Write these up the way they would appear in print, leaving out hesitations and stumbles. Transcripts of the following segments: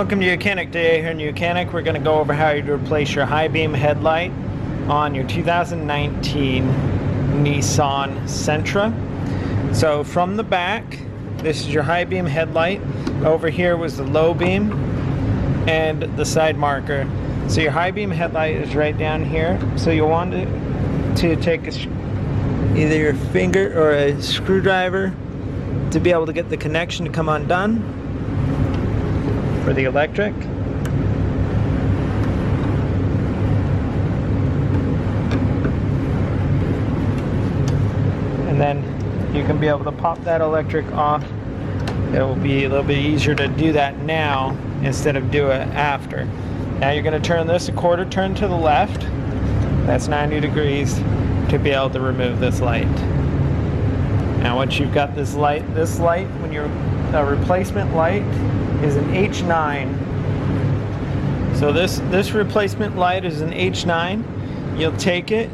Welcome to YOUCANIC. Today here in YOUCANIC we're going to go over how you replace your high beam headlight on your 2019 Nissan Sentra. So from the back, this is your high beam headlight. Over here was the low beam and the side marker. So your high beam headlight is right down here. So you'll want to take either your finger or a screwdriver to be able to get the connection to come undone for the electric. And then you can be able to pop that electric off. It will be a little bit easier to do that now instead of do it after. Now you're going to turn this a quarter turn to the left. That's 90 degrees to be able to remove this light. Now once you've got this light, when you're a replacement light is an H9. So this replacement light is an H9. You'll take it,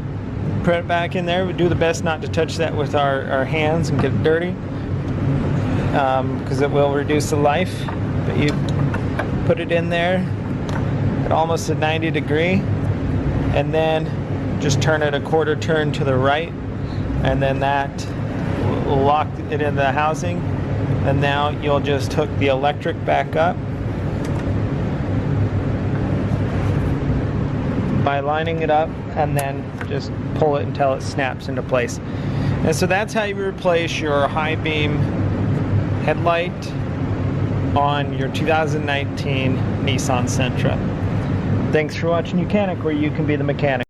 put it back in there. We do the best not to touch that with our hands and get it dirty, because it will reduce the life. But you put it in there at almost a 90 degree, and then just turn it a quarter turn to the right, and then that will lock it in the housing. And now you'll just hook the electric back up by lining it up, and then just pull it until it snaps into place. And so that's how you replace your high beam headlight on your 2019 Nissan Sentra. Thanks for watching YOUCANIC, where you can be the mechanic.